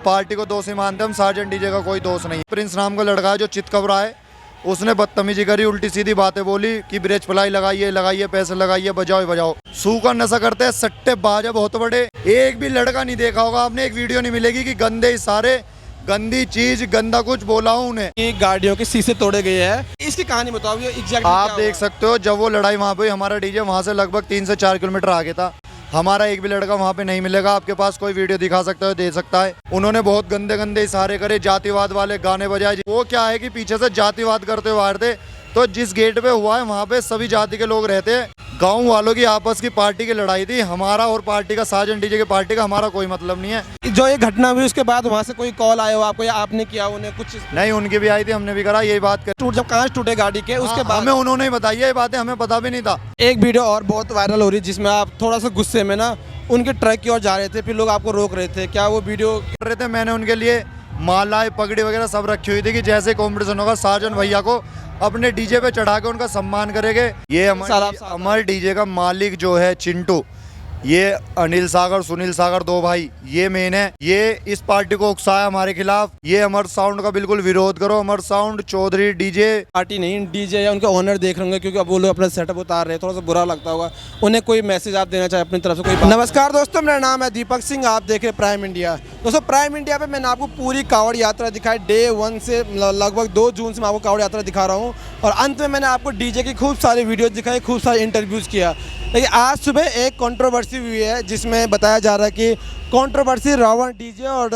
Party को दोषी मानते हम, सार्जेंट डीजे का कोई दोष नहीं। प्रिंस नाम का लड़का है जो चितकबरा है, उसने बदतमीजी करी, उल्टी सीधी बातें बोली कि ब्रेच पलाई लगाइए, पैसे लगाइए, बजाओ। सू का नशा करते हैं, सट्टेबाज है बहुत बड़े। एक भी लड़का नहीं देखा होगा आपने, एक वीडियो नहीं मिलेगी कि गंदे इशारे, गंदी चीज, गंदा कुछ बोला हूँ उन्हें। गाड़ियों के शीशे तोड़े गए हैं, इसकी कहानी बताओ ये एग्जैक्ट। आप देख सकते हो जब वो लड़ाई वहाँ पे, हमारा डीजे वहाँ से लगभग 3 से 4 किलोमीटर आगे था। हमारा एक भी लड़का वहाँ पे नहीं मिलेगा। आपके पास कोई वीडियो दिखा सकता है, दे सकता है। उन्होंने बहुत गंदे इशारे करे, जातिवाद वाले गाने बजाए। वो क्या है कि पीछे से जातिवाद करते हुए आ रहे थे, तो जिस गेट पे हुआ है वहाँ पे सभी जाति के लोग रहते हैं। गांव वालों की आपस की पार्टी की लड़ाई थी, हमारा और पार्टी का, सार्जेंट डीजे की पार्टी का हमारा कोई मतलब नहीं है। जो ये घटना हुई उसके बाद वहाँ से कोई कॉल आया हो आपको, या आपने किया उन्हें कुछ? नहीं, उनकी भी आई थी, हमने भी करा यही बात कर। जब कांच टूटे गाड़ी के उसके बाद हमें उन्होंने ही बताई ये बातें, हमें पता भी नहीं था। एक वीडियो और बहुत वायरल हो रही है जिसमें आप थोड़ा सा गुस्से में ना उनके ट्रक की ओर जा रहे थे, फिर लोग आपको रोक रहे थे, क्या वो वीडियो कर रहे थे? मैंने उनके लिए मालाएं, पगड़ी वगैरह सब रखी हुई थी कि जैसे कंपटीशन होगा सार्जेंट भैया को अपने डीजे पे चढ़ा के उनका सम्मान करेंगे। ये हमारे डीजे का मालिक जो है चिंटू, ये अनिल सागर, सुनील सागर, 2 भाई ये मेन है। ये इस पार्टी को उकसाया हमारे खिलाफ। ये अमर साउंड का बिल्कुल विरोध करो। अमर साउंड चौधरी डीजे, पार्टी नहीं डीजे या उनके ओनर देख रहे होंगे, क्योंकि अब वो लोग अपना सेटअप उतार रहे हैं, थोड़ा सा बुरा लगता होगा उन्हें। कोई मैसेज आप देना चाहे अपनी तरफ से? कोई नमस्कार दोस्तों, मेरा नाम है दीपक सिंह, आप देख रहे हैं प्राइम इंडिया। दोस्तों प्राइम इंडिया पे मैंने आपको पूरी कांवड़ यात्रा दिखाई, डे 1 से लगभग 2 जून से मैं आपको कांवड़ यात्रा दिखा रहा हूँ, और अंत में मैंने आपको डीजे की खूब सारी वीडियोज दिखाई, खूब सारे इंटरव्यूज़ किया। लेकिन आज सुबह एक कंट्रोवर्सी हुई है जिसमें बताया जा रहा है कि कंट्रोवर्सी रावण डीजे और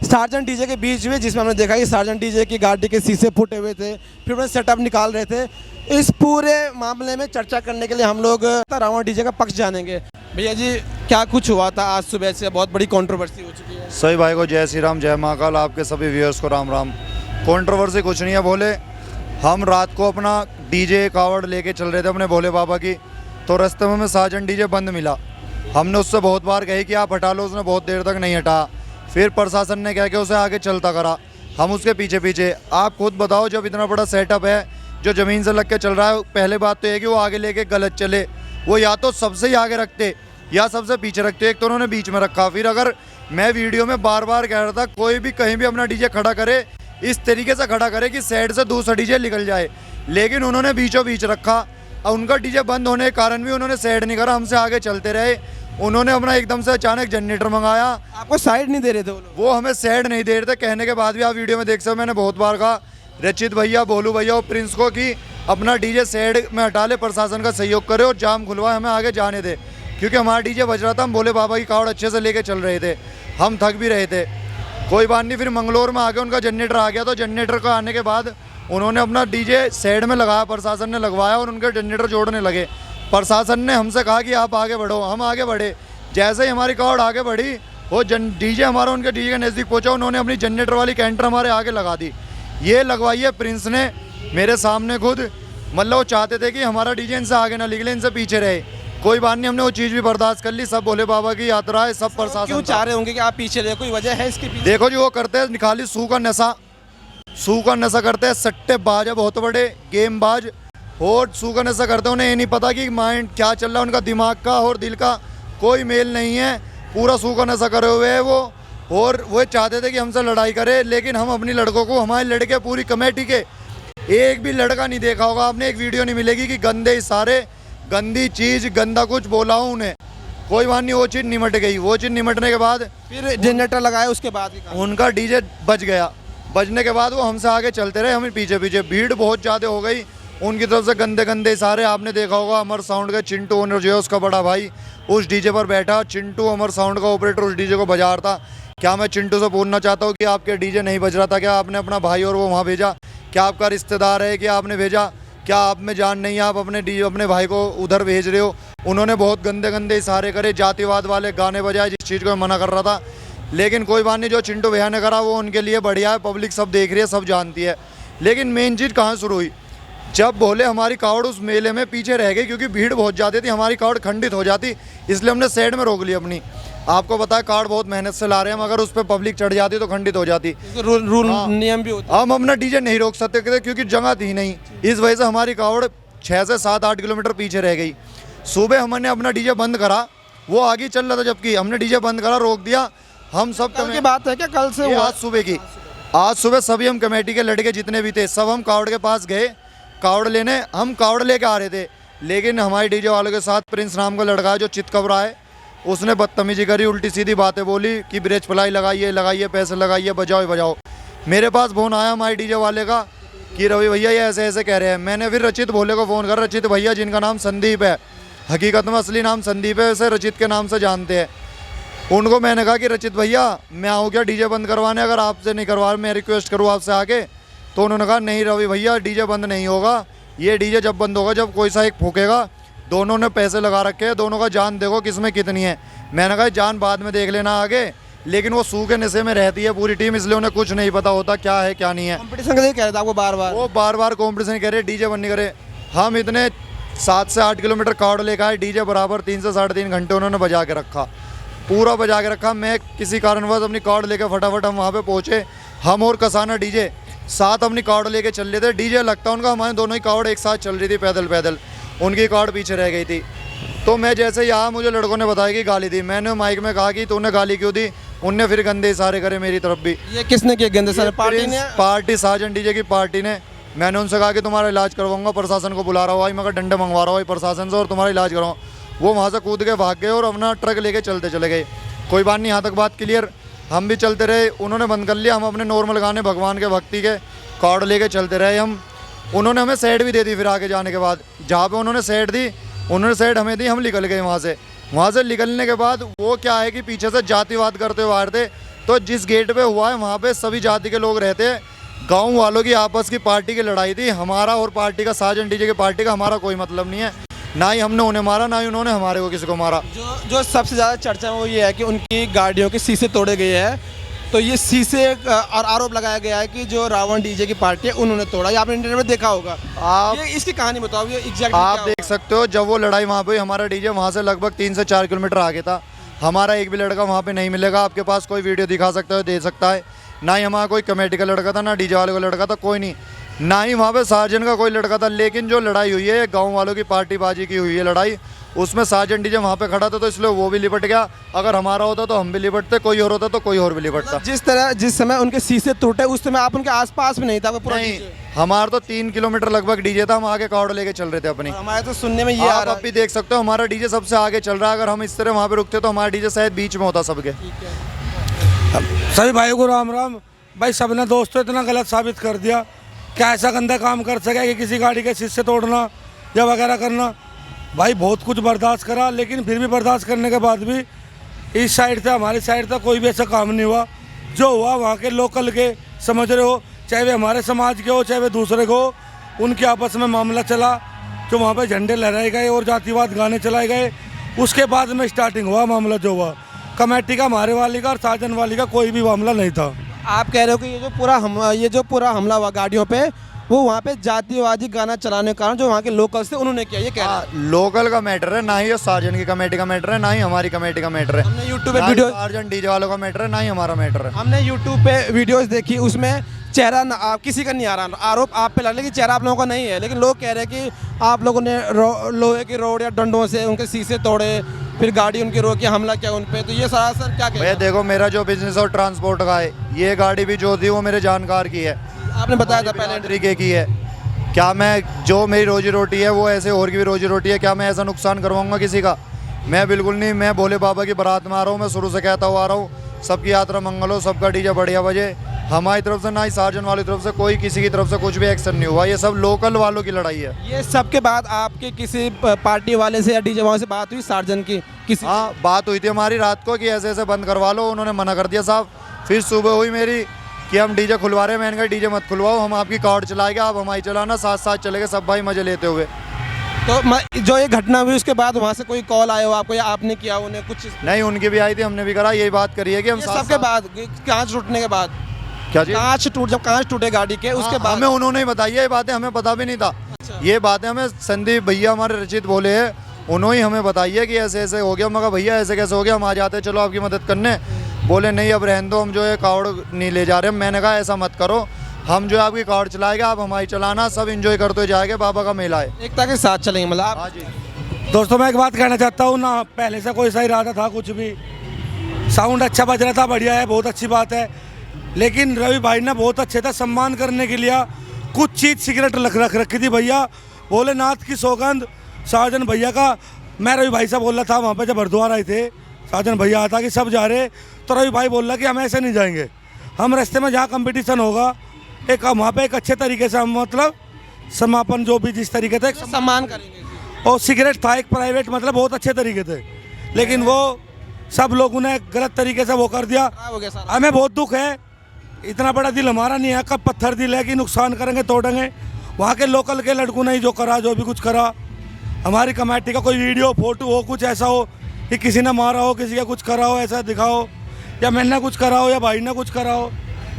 सार्जेंट डीजे के बीच हुई, जिसमें हमने देखा कि सार्जेंट डीजे की गाड़ी के शीशे फूटे हुए थे, फिर उन्हें सेटअप निकाल रहे थे। इस पूरे मामले में चर्चा करने के लिए हम लोग रावण डीजे का पक्ष जानेंगे। भैया जी, क्या कुछ हुआ था आज सुबह से? बहुत बड़ी कंट्रोवर्सी हो चुकी है। सही भाई को जय श्री राम, जय महाकाल, आपके सभी व्यूअर्स को राम राम। कंट्रोवर्सी कुछ नहीं है। बोले हम रात को अपना डीजे कावड़ लेके चल रहे थे अपने भोले बाबा की, तो रास्ते में हमें सार्जेंट डीजे बंद मिला। हमने उससे बहुत बार कही कि आप हटा लो, उसने बहुत देर तक नहीं हटाया। फिर प्रशासन ने कह के उसे आगे चलता करा, हम उसके पीछे। आप खुद बताओ, जब इतना बड़ा सेटअप है जो ज़मीन से लग के चल रहा है, पहले बात तो ये कि वो आगे लेके गलत चले। वो या तो सबसे ही आगे रखते या सबसे पीछे रखते, एक तो उन्होंने बीच में रखा। फिर अगर मैं वीडियो में बार बार कह रहा था कोई भी कहीं भी अपना डीजे खड़ा करे, इस तरीके से खड़ा करे कि साइड से दूसरा डीजे निकल जाए, लेकिन उन्होंने बीचों बीच रखा। और उनका डीजे बंद होने के कारण भी उन्होंने साइड नहीं करा, हमसे आगे चलते रहे। उन्होंने अपना एकदम से अचानक जनरेटर मंगाया। आपको साइड नहीं दे रहे थे वो हमें साइड नहीं दे रहे थे। कहने के बाद भी आप वीडियो में देख सकते, मैंने बहुत बार कहा रचित भैया, भोलू भैया और प्रिंस को कि अपना डीजे साइड में हटा ले, प्रशासन का सहयोग करे और जाम खुलवाए, हमें आगे जाने दे, क्योंकि हमारा डीजे बज रहा था। हम भोले बाबा की कावड़ अच्छे से लेके चल रहे थे, हम थक भी रहे थे। कोई बात नहीं, फिर मंगलौर में आके उनका जनरेटर आ गया, तो जनरेटर का आने के बाद उन्होंने अपना डीजे साइड में लगाया, प्रशासन ने लगवाया और उनके जनरेटर जोड़ने लगे। प्रशासन ने हमसे कहा कि आप आगे बढ़ो, हम आगे बढ़े। जैसे ही हमारी कावड़ आगे बढ़ी, वो डीजे हमारा उनके डीजे के नज़दीक पहुंचा, उन्होंने अपनी जनरेटर वाली कैंटर हमारे आगे लगा दी। ये लगवाई है प्रिंस ने मेरे सामने खुद। मतलब वो चाहते थे कि हमारा डीजे इनसे आगे ना निकले, इनसे पीछे रहे। कोई बात नहीं, हमने वो चीज़ भी बर्दाश्त कर ली। सब भोले बाबा की यात्रा है, सब प्रशासन क्यों चाह रहे होंगे कि आप पीछे रहे? कोई वजह है इसके पीछे? देखो जी, वो करते हैं खाली सू का नशा करते हैं, सट्टेबाज है बहुत बड़े, गेमबाज, और सू का नशा करते हैं। उन्हें ये नहीं पता कि माइंड क्या चल रहा है, उनका दिमाग का और दिल का कोई मेल नहीं है। पूरा सू का नशा करे हुए है वो, और वो चाहते थे कि हमसे लड़ाई करे, लेकिन हम अपनी लड़कों को, हमारे लड़के पूरी कमेटी के, एक भी लड़का नहीं देखा होगा आपने, एक वीडियो नहीं मिलेगी कि गंदे इशारे, गंदी चीज़, गंदा कुछ बोला हूँ उन्हें। कोई बात नहीं, वो चीज़ निमट गई। वो चीज़ निमटने के बाद फिर जनरेटर लगाया, उसके बाद उनका डीजे बज गया। बजने के बाद वो हमसे आगे चलते रहे, हमें पीछे। भीड़ बहुत ज़्यादा हो गई उनकी तरफ से, गंदे इशारे। आपने देखा होगा अमर साउंड का चिंटू ओनर जो है, उसका बड़ा भाई उस डीजे पर बैठा। चिंटू अमर साउंड का ऑपरेटर उस डीजे को बजा रहा था। क्या मैं चिंटू से पूछना चाहता हूँ कि आपके डीजे नहीं बज रहा था क्या? आपने अपना भाई और वो वहाँ भेजा? क्या आपका रिश्तेदार है कि आपने भेजा? क्या आप में जान नहीं है, आप अपने भाई को उधर भेज रहे हो? उन्होंने बहुत गंदे इशारे करे, जातिवाद वाले गाने बजाए, जिस चीज़ को मैं मना कर रहा था। लेकिन कोई बात नहीं, जो चिंटू भैया ने करा वो उनके लिए बढ़िया है, पब्लिक सब देख रही है, सब जानती है। लेकिन मेन चीज़ कहाँ शुरू हुई? जब बोले हमारी कावड़ उस मेले में पीछे रह गई, क्योंकि भीड़ बहुत ज़्यादा थी, हमारी कावड़ खंडित हो जाती, इसलिए हमने साइड में रोक ली अपनी। आपको पता है कार्ड बहुत मेहनत से ला रहे हैं, मगर उस पर पब्लिक चढ़ जाती तो खंडित हो जाती। रूल नियम भी होता है। हम अपना डीजे नहीं रोक सकते थे क्योंकि जगह थी नहीं। इस वजह से हमारी कावड़ 6 से 7-8 किलोमीटर पीछे रह गई। सुबह हमने अपना डीजे बंद करा, वो आगे चल रहा था, जबकि हमने डीजे बंद करा, रोक दिया। हम सब कल की बात है क्या, कल से ये हुआ? आज सुबह की, आज सुबह सभी हम कमेटी के लड़के जितने भी थे सब हम कावड़ के पास गए कावड़ लेने। हम कावड़ लेके आ रहे थे, लेकिन हमारे डीजे वालों के साथ प्रिंस नाम का लड़का है जो चितकबरा है, उसने बदतमीजी करी, उल्टी सीधी बातें बोली कि ब्रेच फ्लाई लगाइए, पैसे लगाइए, बजाओ। मेरे पास फोन आया हमारे डीजे वाले का कि रवि भैया ये ऐसे ऐसे कह रहे हैं। मैंने फिर रचित भोले को फ़ोन करा, रचित भैया जिनका नाम संदीप है, हकीकत में असली नाम संदीप है, वैसे रचित के नाम से जानते हैं। उनको मैंने कहा कि रचित भैया मैं आऊँ क्या डीजे बंद करवाने, अगर आपसे नहीं करवा मैं रिक्वेस्ट करूँ आपसे आके? तो उन्होंने कहा नहीं रवि भैया डीजे बंद नहीं होगा, ये डीजे जब बंद होगा जब कोई सा एक फूकेगा। दोनों ने पैसे लगा रखे हैं, दोनों का जान देखो किसमें कितनी है। मैंने कहा जान बाद में देख लेना आगे, लेकिन वो सूखे नशे में रहती है पूरी टीम, इसलिए उन्हें कुछ नहीं पता होता क्या है क्या नहीं है। कंपटीशन का ये कह रहे थे आपको बार बार? वो बार बार कॉम्पिटिशन कह रहे डीजे बंद नहीं करे। हम इतने 7 से 8 किलोमीटर कावड़ लेकर आए, डीजे बराबर 3 से 3.5 घंटे उन्होंने बजा के रखा, पूरा बजा के रखा। मैं किसी कारणवश अपनी कावड़ लेकर फटाफट हम वहाँ पे पहुँचे, हम और कसाना डीजे साथ अपनी कावड़ लेके चल रहे थे। डीजे लगता उनका, हमारे दोनों ही कावड़ एक साथ चल रही थी पैदल, उनकी कावड़ पीछे रह गई थी। तो मैं जैसे यहाँ मुझे लड़कों ने बताया कि गाली दी, मैंने माइक में कहा कि तूने गाली क्यों दी? उनने फिर गंदे इशारे करे मेरी तरफ भी। ये किसने किए गंदे सारे? पार्टी ने? पार्टी साजन डीजे की पार्टी ने। मैंने उनसे कहा कि तुम्हारा इलाज करवाऊंगा, प्रशासन को बुला रहा हुआ, मगर डंडे मंगवा रहा हूँ प्रशासन से और तुम्हारा इलाज करवाऊँ। वो वहाँ से कूद के भाग गए और अपना ट्रक लेके चलते चले गए। कोई बात नहीं, यहाँ तक बात क्लियर। हम भी चलते रहे, उन्होंने बंद कर लिया, हम अपने नॉर्मल गाने भगवान के भक्ति के कार्ड लेके चलते रहे हम। उन्होंने हमें साइड भी दे दी, फिर आगे जाने के बाद जहाँ पे उन्होंने साइड दी, उन्होंने साइड हमें दी, हम निकल गए वहाँ से निकलने के बाद वो क्या है कि पीछे से जातिवाद करते हुए आ रहे थे। तो जिस गेट पे हुआ है वहाँ पे सभी जाति के लोग रहते हैं, गाँव वालों की आपस की पार्टी की लड़ाई थी। हमारा और पार्टी का, साजन डीजे की पार्टी का हमारा कोई मतलब नहीं है, ना ही हमने उन्हें मारा, ना ही उन्होंने हमारे को किसी को मारा। जो सबसे ज़्यादा चर्चा है वो ये है कि उनकी गाड़ियों के शीशे तोड़े गए हैं। तो ये शीशे और आरोप लगाया गया है कि जो रावण डीजे की पार्टी है उन्होंने तोड़ा। ये आपने इंटरनेट में देखा होगा। आप ये इसकी कहानी बताओ, ये एग्जैक्ट आप देख सकते हो, जब वो लड़ाई वहाँ पे, हमारा डीजे वहाँ से लगभग 3 से 4 किलोमीटर आगे था। हमारा एक भी लड़का वहाँ पे नहीं मिलेगा। आपके पास कोई वीडियो दिखा सकता है, दे सकता है। ना ही हमारा कोई कमेटी का लड़का था, ना डीजे वाले का लड़का था, कोई नहीं। ना ही वहाँ पे साजन का कोई लड़का था। लेकिन जो लड़ाई हुई है गाँव वालों की पार्टीबाजी की हुई है लड़ाई, उसमें साजन डीजे वहाँ पे खड़ा था, तो इसलिए वो भी लिपट गया। अगर हमारा होता तो हम भी लिपटते, कोई और होता तो कोई और भी लिपटता। जिस समय उनके शीशे टूटे उस समय आप उनके आसपास में नहीं था? पूरा नहीं, हमारा तो 3 किलोमीटर लगभग डीजे था, हम आगे कावड़ लेके चल रहे थे अपनी। हमारे तो सुनने में ये आ आप रहा अब भी देख सकते हो हमारा डीजे सबसे आगे चल रहा है। अगर हम इस तरह वहाँ पे रुकते तो हमारा डीजे शायद बीच में होता सबके। सभी भाइयों को राम राम। भाई सबने दोस्तों इतना गलत साबित कर दिया, क्या ऐसा गंदा काम कर सके कि किसी गाड़ी के शीशे तोड़ना या वगैरह करना। भाई बहुत कुछ बर्दाश्त करा, लेकिन फिर भी बर्दाश्त करने के बाद भी इस साइड से हमारी साइड से कोई भी ऐसा काम नहीं हुआ। जो हुआ वहाँ के लोकल के, समझ रहे हो, चाहे वे हमारे समाज के हो चाहे वे दूसरे को, उनके आपस में मामला चला। जो वहाँ पे झंडे लहराए गए और जातिवाद गाने चलाए गए, उसके बाद में स्टार्टिंग हुआ मामला। जो हुआ कमेटी का, हमारे वाली का और साजन वाली का कोई भी मामला नहीं था। आप कह रहे हो कि ये जो पूरा हमला हुआ गाड़ियों पे, वो वहाँ पे जातिवादी गाना चलाने के कारण जो वहाँ के लोकल्स थे उन्होंने किया, ये कह रहे हैं? लोकल का मैटर है, ना ही साजन की कमेटी का मैटर है, ना ही हमारी कमेटी का मैटर है। हमने यूट्यूब पे वीडियो, साजन डीजे वालों का मैटर है, ना ही हमारा मैटर है। हमने यूट्यूब पे वीडियोस देखी, उसमें चेहरा किसी का नहीं आ रहा। आरोप आप पे लग रहा है कि चेहरा आप लोगों का नहीं है, लेकिन लोग कह रहे हैं कि आप लोगों ने लोहे की रोड या डंडों से उनके शीशे तोड़े, फिर गाड़ी उनकी रोकी, हमला किया उन पे। तो ये सारा सर क्या भैया देखो, मेरा जो बिजनेस और ट्रांसपोर्ट का है, ये गाड़ी भी जो थी वो मेरे जानकार की है, आपने बताया था पहले तरीके की है। क्या मैं, जो मेरी रोजी रोटी है वो ऐसे और की भी रोजी रोटी है, क्या मैं ऐसा नुकसान करवाऊंगा किसी का? मैं बिल्कुल नहीं। मैं भोले बाबा की बारात में आ रहा हूँ, मैं शुरू से कहता हुआ आ रहा हूँ, सबकी यात्रा मंगल हो, सबका डीजे बढ़िया बजे। हमारी तरफ से ना ही साजन वाली तरफ से कोई किसी की तरफ से कुछ भी एक्शन नहीं हुआ। ये सब लोकल वालों की लड़ाई है। ये सब के बाद आपके किसी पार्टी वाले से या डीजे वाले से बात हुई सार्जन की? किसी? हाँ, बात हुई थी हमारी रात को कि ऐसे ऐसे बंद करवा लो, उन्होंने मना कर दिया साहब। फिर सुबह हुई मेरी कि हम डीजे खुलवा रहे हैं। मैंने कहा डीजे मत खुलवाओ, हम आपकी कार्ड चलाएंगे, आप हमारी चलाना, साथ साथ चलेंगे सब भाई मजे लेते हुए। तो जो ये घटना हुई उसके बाद वहाँ से कोई कॉल आया हो आपको या आपने किया उन्हें कुछ? नहीं, उनकी भी आई थी, हमने भी करा। यही बात करी है कि हम सबके बाद कांच टूटने के बाद, क्या चीज? जब कांच टूटे गाड़ी के उसके बाद हमें उन्होंने ही बताई है ये बातें, हमें पता भी नहीं था। ये बातें हमें संदीप भैया हमारे रचित बोले हैं, उन्होंने ही हमें बताई है कि ऐसे ऐसे हो गया। मगर भैया ऐसे कैसे हो गया, हम आ जाते चलो आपकी मदद करने। बोले नहीं अब रहने दो, हम जो है कावड़ नहीं ले जा रहे। मैंने कहा ऐसा मत करो, हम जो है आपकी कावड़ चलाएगा, आप हमारी चलाना, सब इंजॉय करते जाएंगे, बाबा का मेला है। एकता के साथ चलेंगे मतलब आप? हाँ जी। दोस्तों मैं एक बात कहना चाहता हूँ ना, पहले से कोई सा इरादा था कुछ भी, साउंड अच्छा बज रहा था, बढ़िया है, बहुत अच्छी बात है। लेकिन रवि भाई ने बहुत अच्छे था, सम्मान करने के लिए कुछ चीज़ सिगरेट रख रखी थी भैया, भोलेनाथ की सौगंध साजन भैया का। मैं रवि भाई से बोल रहा था वहाँ पे जब हरिद्वार आए थे, साजन भैया आता कि सब जा रहे, तो रवि भाई बोल रहा कि हम ऐसे नहीं जाएंगे, हम रास्ते में जहाँ कंपटीशन होगा एक वहाँ पे एक अच्छे तरीके से हम मतलब समापन जो भी जिस तरीके से सम्मान करेंगे जी। और सिगरेट था एक प्राइवेट, मतलब बहुत अच्छे तरीके थे, लेकिन वो सब लोगों ने गलत तरीके से वो कर दिया। खराब हो गया सारा। हमें बहुत दुख है, इतना बड़ा दिल हमारा नहीं है, कब पत्थर दिल है कि नुकसान करेंगे तोड़ेंगे। वहाँ के लोकल के लड़कों ने जो करा, जो भी कुछ करा, हमारी कमेटी का कोई वीडियो फोटो हो, कुछ ऐसा हो कि किसी ने मारा हो, किसी का कुछ करा हो, ऐसा दिखाओ, या मैंने कुछ करा हो या भाई ने कुछ करा हो,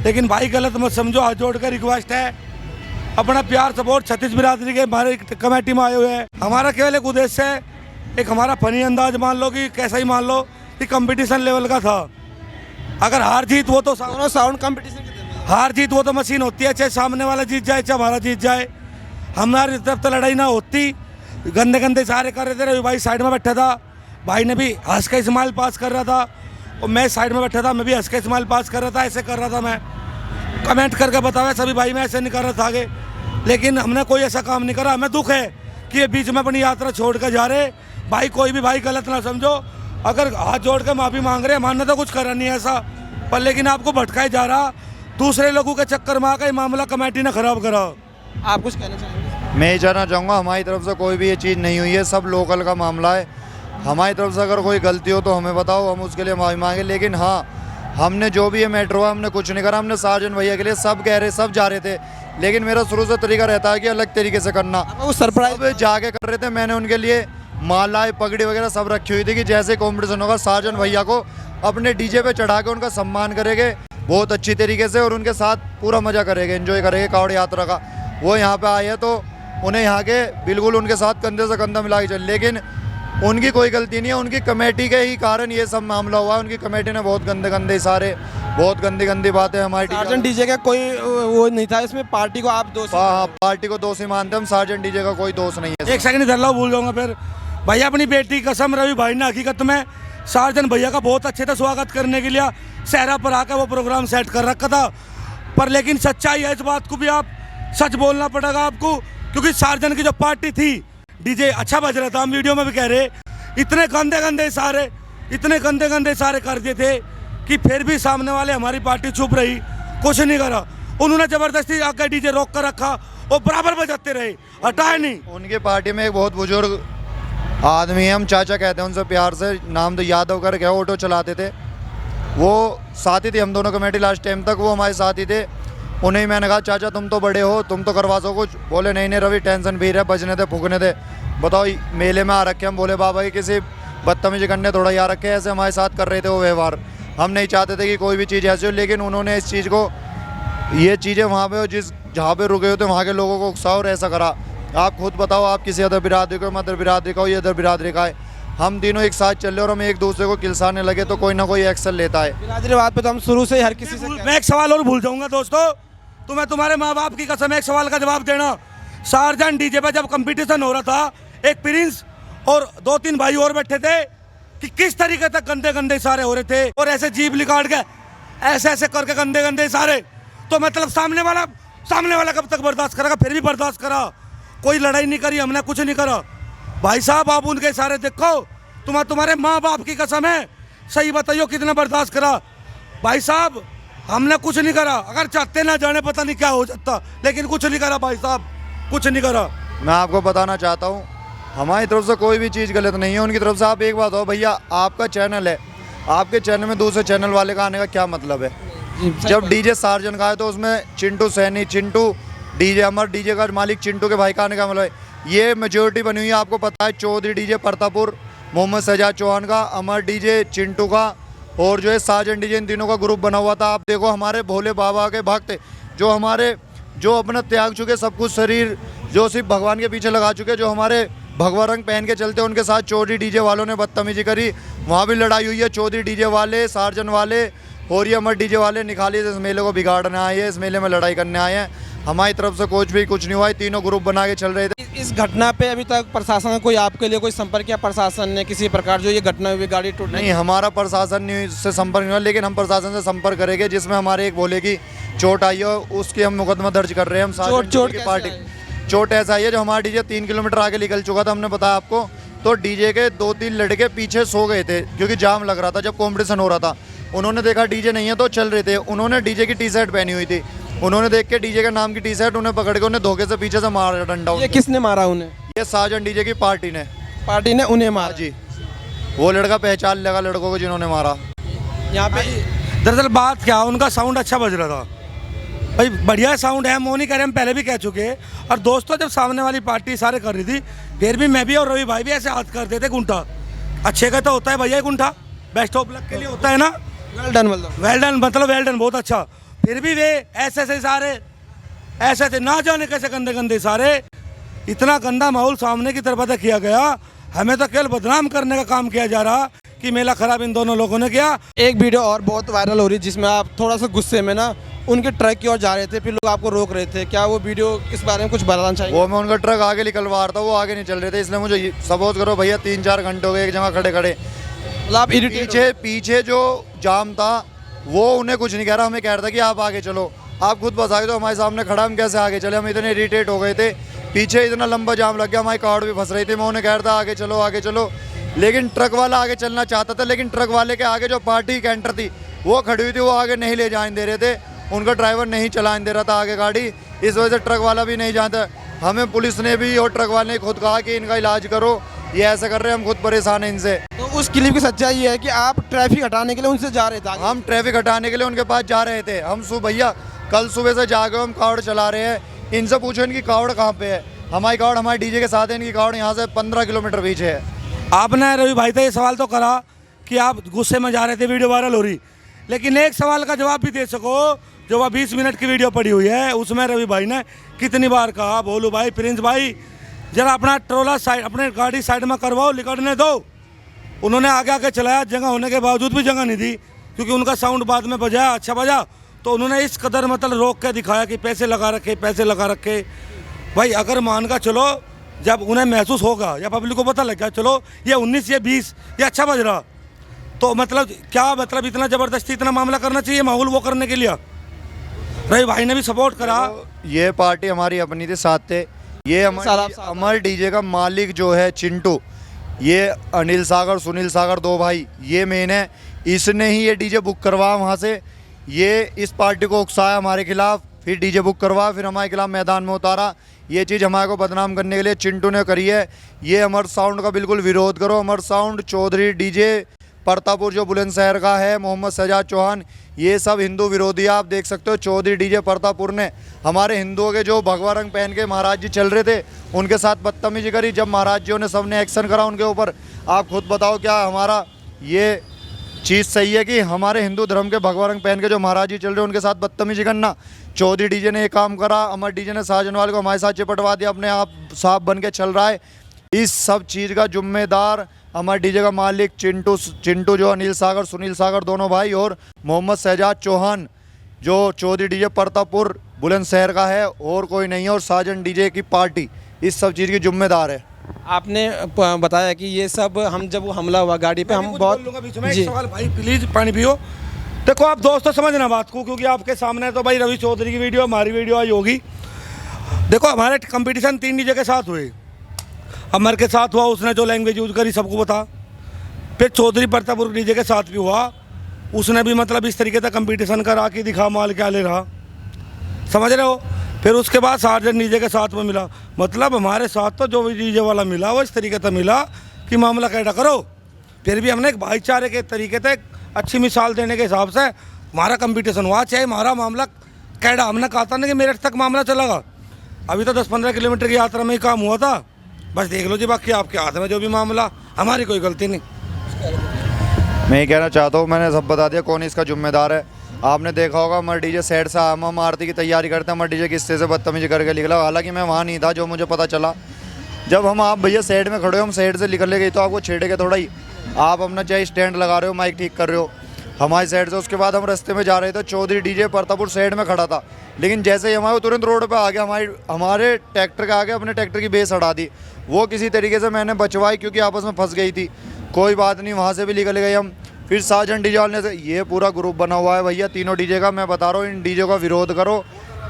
लेकिन भाई गलत मत समझो। हाथ जोड़ कर रिक्वेस्ट है, अपना प्यार सपोर्ट छत्तीस बिरादरी के हमारे कमेटी में आए हुए हैं। हमारा केवल एक उद्देश्य है, एक हमारा फनी अंदाज मान लो कि कैसा ही मान लो कि कंपटीशन लेवल का था। अगर हार जीत वो तो दोनों साउंड कंपटीशन के थे। हार जीत वो तो मशीन होती है, चाहे सामने वाला जीत जाए चाहे हमारा जीत जाए, हमारी तरफ तो लड़ाई ना होती। गंदे गंदे इशारे कर रहे थे, रवि भाई साइड में बैठा था, भाई ने भी हंस का इस्माइल पास कर रहा था, और मैं साइड में बैठा था, मैं भी हंस का इस्माइल पास कर रहा था, ऐसे कर रहा था। मैं कमेंट करके बताया सभी भाई, मैं ऐसे नहीं कर रहा था आगे, लेकिन हमने कोई ऐसा काम नहीं करा। हमें दुख है कि ये बीच में अपनी यात्रा छोड़ कर जा रहे भाई, कोई भी भाई गलत ना समझो। अगर हाथ जोड़ कर माफ़ी मांग रहे, मानना तो कुछ करा नहीं है ऐसा, पर लेकिन आपको भटकाया जा रहा, दूसरे लोगों के चक्कर में आकर मामला कमेटी ने खराब करा। आप कुछ कहना चाहेंगे? मैं ये कहना चाहूँगा, हमारी तरफ से कोई भी ये चीज़ नहीं हुई है, सब लोकल का मामला है। हमारी तरफ से अगर कोई गलती हो तो हमें बताओ, हम उसके लिए माफ़ी मांगे। लेकिन हाँ, हमने जो भी ये मैटर हुआ हमने कुछ नहीं करा। हमने साजन भैया के लिए सब कह रहे, सब जा रहे थे, लेकिन मेरा शुरू से तरीका रहता है कि अलग तरीके से करना। वो सरप्राइज सब जाके कर रहे थे, मैंने उनके लिए मालाएं पगड़ी वगैरह सब रखी हुई थी कि जैसे कंपटीशन होगा साजन भैया को अपने डीजे पे चढ़ा के उनका सम्मान करेंगे बहुत अच्छी तरीके से, और उनके साथ पूरा मज़ा करेंगे, एंजॉय करेंगे कावड़ यात्रा का। वो यहाँ पे आए हैं तो उन्हें यहाँ के बिल्कुल उनके साथ कंधे से कंधा मिला के चल, लेकिन उनकी कोई गलती नहीं है, उनकी कमेटी के ही कारण ये सब मामला हुआ। उनकी कमेटी ने बहुत गंदे गंदे इशारे, बहुत गंदी गंदी बातें हमारी सार्जेंट डीजे का कोई वो नहीं था इसमें, पार्टी को आप दोषी पार्टी को दोषी मानते हैं हम, सार्जेंट डीजे का कोई दोष नहीं है। एक सेकंड इधर लाओ, भूल जाऊंगा फिर। भैया अपनी बेटी की कसम, रवि भाई ने हकीकत में सार्जन भैया का बहुत अच्छे से स्वागत करने के लिए सहरा पर आकर वो प्रोग्राम सेट कर रखा था, पर लेकिन सच्चाई है, इस बात को भी आप सच बोलना पड़ेगा आपको, क्योंकि सार्जन की जो पार्टी थी, डीजे अच्छा बज रहा था, हम वीडियो में भी कह रहे, इतने गंदे गंदे इशारे, इतने गंदे गंदे इशारे कर दिए थे कि फिर भी सामने वाले हमारी पार्टी चुप रही, कुछ नहीं करा। उन्होंने जबरदस्ती आकर डीजे रोक कर रखा, वो बराबर बजाते रहे, हटाए नहीं। उनकी पार्टी में एक बहुत बुजुर्ग आदमी है, हम चाचा कहते हैं उनसे प्यार से, नाम तो यादव करके, ऑटो चलाते थे, वो साथी थे हम दोनों कमेटी लास्ट टाइम तक, वो हमारे साथी थे। उन्हें मैंने कहा चाचा तुम तो बड़े हो, तुम तो करवा सको कुछ। बोले नहीं नहीं रवि, टेंशन भी रहे, बजने थे फूकने थे, बताओ मेले में आ रखे हम भोले बाबा की किसी बदतमीजी करने थोड़ा याद रखे, ऐसे हमारे साथ कर रहे थे वो व्यवहार। हम नहीं चाहते थे कि कोई भी चीज़ ऐसी हो, लेकिन उन्होंने इस चीज़ को, ये चीज़ें वहाँ पे जहाँ पे रुके होते वहाँ के लोगों को उकसाओ और ऐसा करा। आप खुद बताओ, आप किसी अदर बिरादरी को, मदर बिरादरी का हो, ये अदर बिरादरी का है, हम तीनों एक साथ चल रहे और हम एक दूसरे को किलसाने लगे तो कोई ना कोई एक्शन लेता है। बिरादरी बात पे तो हम शुरू से ही हर किसी से मैं एक सवाल और भूल जाऊंगा दोस्तों, तो मैं तुम्हारे माँ बाप की कसम एक सवाल का जवाब देना। सार्जन डीजे पे जब कंपटीशन हो रहा था, एक प्रिंस और 2-3 भाई और बैठे थे, कि किस तरीके तक गंदे गंदे इशारे हो रहे थे, और ऐसे जीभ निकाल के ऐसे ऐसे करके गंदे गंदे इशारे, तो मतलब सामने वाला कब तक बर्दाश्त करेगा? फिर भी बर्दाश्त करा, कोई लड़ाई नहीं करी, हमने कुछ नहीं करा। भाई साहब आप उनके इशारे देखो, तुम्हारे माँ बाप की कसम है, सही बताइयो कितना बर्दाश्त करा? भाई साहब हमने कुछ नहीं करा, अगर चाहते ना जाने पता नहीं क्या हो जाता, लेकिन कुछ नहीं करा भाई साहब, कुछ नहीं करा। मैं आपको बताना चाहता हूँ, हमारी तरफ से कोई भी चीज़ गलत नहीं है, उनकी तरफ से। आप एक बात हो भैया, आपका चैनल है, आपके चैनल में दूसरे चैनल वाले का आने का क्या मतलब है? जब डीजे सार्जन का है तो उसमें चिंटू सैनी, चिंटू डीजे, अमर डीजे का मालिक चिंटू के भाई का आने का मतलब है। ये मेजोरिटी बनी हुई है, आपको पता है, चौधरी डीजे परतापुर मोहम्मद सजाद चौहान का, अमर डीजे चिंटू का, और जो है सार्जन डीजे, इन तीनों का ग्रुप बना हुआ था। आप देखो हमारे भोले बाबा के भक्त जो अपना त्याग चुके सब कुछ शरीर, जो सिर्फ भगवान के पीछे लगा चुके, जो हमारे भगवा रंग पहन के चलते, उनके साथ चौधरी डीजे वालों ने बदतमीजी करी, वहाँ भी लड़ाई हुई है। चौधरी डीजे वाले, सार्जन वाले और ये अमर डीजे वाले निकाली इस मेले को बिगाड़ने आए हैं, इस मेले में लड़ाई करने आए हैं। हमारी तरफ से कुछ भी कुछ नहीं हुआ है, तीनों ग्रुप बना के चल रहे थे। इस घटना पे अभी तक प्रशासन का कोई आपके लिए कोई संपर्क किया प्रशासन ने किसी प्रकार जो ये घटना हुई गाड़ी टूटने नहीं, हमारा प्रशासन से संपर्क नहीं हुआ, लेकिन हम प्रशासन से संपर्क करेंगे, जिसमें हमारे एक बोले की चोट आई हो उसकी हम मुकदमा दर्ज कर रहे हैं। हम चोट की कैसे पार्टी आई? चोट ऐसा आई है, जो हमारा डीजे 3 किलोमीटर आगे निकल चुका था, हमने बताया आपको, तो डीजे के 2-3 लड़के पीछे सो गए थे क्योंकि जाम लग रहा था जब कॉम्पिटिशन हो रहा था। उन्होंने देखा डीजे नहीं है तो चल रहे थे, उन्होंने डीजे की टी शर्ट पहनी हुई थी, उन्होंने देख के डीजे के नाम की टी शर्ट उन्हें पकड़ के उन्हें धोखे से पीछे से मारा डंडा। ये किसने मारा उन्हें? ये साजन डीजे की पार्टी ने उन्हें मारा जी, वो लड़का पहचान लगा लड़कों को जिन्होंने मारा। यहाँ पे। दरअसल बात क्या, उनका साउंड अच्छा बज रहा था भाई, बढ़िया साउंड है, वो नहीं कह रहे, हम पहले भी कह चुके हैं। और दोस्तों जब सामने वाली पार्टी सारे कर रही थी, फिर भी मैं भी और रवि भाई भी ऐसे हाथ करते थे गुंठा, अच्छे का तो होता है भैया गुंठा, बेस्ट ऑफ लक के लिए होता है ना, वेल डन मतलब वेल डन, बहुत अच्छा। फिर भी वे ऐसे सारे ऐसे थे, ना जाने कैसे गंदे गंदे सारे, इतना गंदा माहौल सामने की तरफ से किया गया, हमें तो केवल बदनाम करने का काम किया जा रहा कि मेला खराब इन दोनों लोगों ने किया। एक वीडियो और बहुत वायरल हो रही है जिसमें आप थोड़ा सा गुस्से में ना उनके ट्रक की ओर जा रहे थे, फिर लोग आपको रोक रहे थे, क्या वो वीडियो इस बारे में कुछ बताना चाहिए? वो मैं उनका ट्रक आगे निकलवा रहा था, वो आगे नहीं चल रहे थे, इसलिए मुझे सपोज करो भैया 3-4 घंटे हो गए एक जगह खड़े खड़े। मतलब आप इरिटेट पीछे जो जाम था वो उन्हें कुछ नहीं कह रहा, हमें कह रहा था कि आप आगे चलो, आप खुद बता दो हमारे सामने खड़ा, हम कैसे आगे चले, हम इतने इरिटेट हो गए थे, पीछे इतना लंबा जाम लग गया, हमारी कार भी फंस रही थी, मैं उन्हें कह रहा था आगे चलो, लेकिन ट्रक वाला आगे चलना चाहता था, लेकिन ट्रक वाले के आगे जो पार्टी कैंटर थी वो खड़ी हुई थी, वो आगे नहीं ले जाने दे रहे थे, उनका ड्राइवर नहीं चलाने दे रहा था आगे गाड़ी, इस वजह से ट्रक वाला भी नहीं जानता। हमें पुलिस ने भी और ट्रक वाले ने खुद कहा कि इनका इलाज करो, ये ऐसा कर रहे हैं, हम खुद परेशान हैं इनसे। तो उस क्लिप की सच्चाई ये है कि आप ट्रैफिक हटाने के लिए उनसे जा रहे थे आगे? हम ट्रैफिक हटाने के लिए उनके पास जा रहे थे, हम भैया कल सुबह से जाके हम कावड़ चला रहे हैं, इनसे पूछो इनकी कावड़ कहाँ पे है, हमारी कावड़ हमारे डीजे के साथ है, इनकी कावड़ यहाँ से 15 किलोमीटर पीछे है। आपने रवि भाई से ये सवाल तो करा कि आप गुस्से में जा रहे थे, वीडियो वायरल हो रही, लेकिन एक सवाल का जवाब भी दे सको, जो वह 20 मिनट की वीडियो पड़ी हुई है, उसमें रवि भाई ने कितनी बार कहा, बोलू भाई, प्रिंस भाई, जरा अपना ट्रोला साइड, अपने गाड़ी साइड में करवाओ, निकलने दो। उन्होंने आगे चलाया, जगह होने के बावजूद भी जगह नहीं दी, क्योंकि उनका साउंड बाद में बजाया, अच्छा बजा, तो उन्होंने इस कदर मतलब रोक के दिखाया कि पैसे लगा रखे। भाई अगर मान का चलो, जब उन्हें महसूस होगा या पब्लिक को पता लग गया, चलो ये 19 या 20 ये अच्छा बज रहा, तो मतलब क्या, मतलब इतना ज़बरदस्ती इतना मामला करना चाहिए माहौल वो करने के लिए? रवि भाई ने भी सपोर्ट करा। ये पार्टी हमारी अपनी थी, साथ थे, ये हमारे डीजे का मालिक जो है चिंटू, ये अनिल सागर सुनील सागर 2 भाई, ये मेन है, इसने ही ये डीजे बुक करवाया वहाँ से, ये इस पार्टी को उकसाया हमारे खिलाफ, फिर डीजे बुक करवाया, फिर हमारे खिलाफ मैदान में उतारा, ये चीज़ हमारे को बदनाम करने के लिए चिंटू ने करी है। ये अमर साउंड का बिल्कुल विरोध करो, अमर साउंड, चौधरी डीजे, परतापुर जो बुलंदशहर का है, मोहम्मद सजाद चौहान, ये सब हिंदू विरोधी, आप देख सकते हो। चौधरी डीजे परतापुर ने हमारे हिंदुओं के जो भगवा रंग पहन के महाराज जी चल रहे थे उनके साथ बदतमीजी करी, जब महाराज जियों ने सबने एक्शन करा उनके ऊपर। आप खुद बताओ क्या हमारा ये चीज़ सही है कि हमारे हिंदू धर्म के भगवा रंग पहन के जो महाराज जी चल रहे हैं उनके साथ बदतमीजी करना? चौधरी डीजे ने ये काम करा, अमर डीजे ने साजन वाले को हमारे साथ चिपटवा दिया, अपने आप साफ बन के चल रहा है। इस सब चीज़ का जिम्मेदार हमारे डीजे का मालिक चिंटू जो अनिल सागर सुनील सागर दोनों भाई, और मोहम्मद शहजाद चौहान जो चौधरी डीजे परतापुर बुलंदशहर का है, और कोई नहीं है, और साजन डीजे की पार्टी इस सब चीज़ की जिम्मेदार है। आपने बताया कि ये सब हम जब वो हमला हुआ गाड़ी पे, हम बहुत जी सवाल भाई प्लीज पानी पियो। देखो आप दोस्तों समझना बात को, क्योंकि आपके सामने तो भाई रवि चौधरी की वीडियो, हमारी वीडियो आई होगी। देखो हमारे कंपटीशन 3 डीजे के साथ हुए, अमर के साथ हुआ, उसने जो लैंग्वेज यूज करी सबको बता, फिर चौधरी परतापुर डीजे के साथ भी हुआ, उसने भी मतलब इस तरीके से कंपटीशन करा कि दिखा माल क्या ले रहा, समझ रहे हो। फिर उसके बाद सार्जन डीजे के साथ में मिला, मतलब हमारे साथ तो जो भी डीजे वाला मिला वो इस तरीके से मिला कि मामला कैडा करो। फिर भी हमने एक भाईचारे के तरीके से अच्छी मिसाल देने के हिसाब से हमारा कंपटीशन हुआ, चाहे हमारा मामला कैडा, हमने कहा था ना कि मेरठ तक मामला चलेगा। अभी तो 10-15 किलोमीटर की यात्रा में ही काम हुआ था, बस देख लो जी, बाकी आपके हाथ में जो भी मामला, हमारी कोई गलती नहीं। मैं ये कहना चाहता हूँ, मैंने सब बता दिया कौन इसका जिम्मेदार है। आपने देखा होगा हमारे डीजे साइड से हम आरती की तैयारी करते हैं, हमारे डीजे किस्से से बदतमीजी करके निकला, हालांकि मैं वहाँ नहीं था, जो मुझे पता चला जब हम आप भैया साइड में खड़े हो, हम साइड से निकल ले गए तो आपको छेड़े के थोड़ा ही, आप अपना चाहे स्टैंड लगा रहे हो, माइक ठीक कर रहे हो, हमारी साइड से। उसके बाद हम रास्ते में जा रहे थे, चौधरी डीजे परतापुर साइड में खड़ा था, लेकिन जैसे ही हमारे तुरंत रोड पे आ गया, हमारे ट्रैक्टर के आगे अपने ट्रैक्टर की बेस हटा दी। वो किसी तरीके से मैंने बचवाई क्योंकि आपस में फंस गई थी। कोई बात नहीं, वहाँ से भी निकल गए हम। फिर साजन डीजे वाले से, ये पूरा ग्रुप बना हुआ है भैया तीनों डीजे का, मैं बता रहा हूँ इन डीजे का विरोध करो,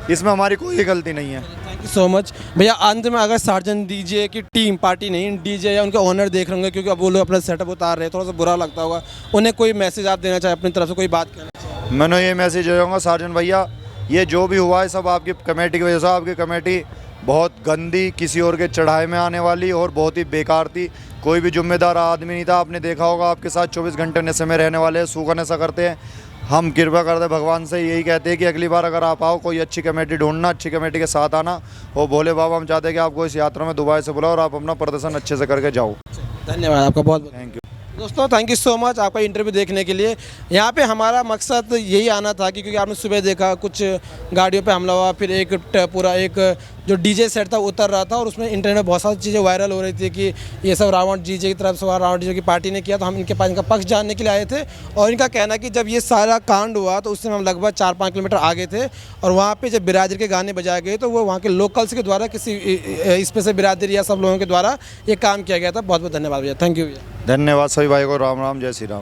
इसमें हमारी कोई गलती नहीं है। थैंक यू सो मच भैया। अंत में अगर सार्जन डीजे की टीम, पार्टी नहीं, डीजे या उनके ओनर देख रहे होंगे, क्योंकि अब वो लोग अपना सेटअप उतार रहे हैं, थोड़ा सा बुरा लगता होगा, उन्हें कोई मैसेज आप देना चाहे अपनी तरफ से, कोई बात कहना चाहे? मैंने ये मैसेज दूंगा सार्जन भैया, ये जो भी हुआ है सब आपकी कमेटी की वजह से। आपकी कमेटी बहुत गंदी, किसी और के चढ़ाए में आने वाली और बहुत ही बेकार थी। कोई भी जिम्मेदार आदमी नहीं था। आपने देखा होगा आपके साथ 24 घंटे नशे में रहने वाले हैं, सूखा नशा करते हैं। हम कृपा करते भगवान से यही कहते हैं कि अगली बार अगर आप आओ, कोई अच्छी कमेटी ढूंढना, अच्छी कमेटी के साथ आना। और भोले बाबा हम चाहते हैं कि आपको इस यात्रा में दुबई से बुलाओ और आप अपना प्रदर्शन अच्छे से करके जाओ। धन्यवाद आपका, बहुत बहुत थैंक यू। दोस्तों, थैंक यू सो मच आपका इंटरव्यू देखने के लिए। यहाँ पे हमारा मकसद यही आना था कि क्योंकि आपने सुबह देखा कुछ गाड़ियों पे हमला हुआ, फिर पूरा एक जो डीजे सेट था उतर रहा था और उसमें इंटरनेट में बहुत सारी चीज़ें वायरल हो रही थी कि ये सब रावण डीजे की तरफ से, रावण डीजे की पार्टी ने किया। तो हम इनके पास इनका पक्ष जानने के लिए आए थे और इनका कहना कि जब ये सारा कांड हुआ तो उस समय हम लगभग 4-5 किलोमीटर आगे थे और वहाँ पे जब बिरादरी के गाने बजाए गए तो वो वहाँ के लोकल्स के द्वारा, किसी स्पेशल बिरादरी या सब लोगों के द्वारा ये काम किया गया था। बहुत बहुत धन्यवाद भैया, थैंक यू भैया। धन्यवाद सभी भाई को, राम राम, जय श्री राम।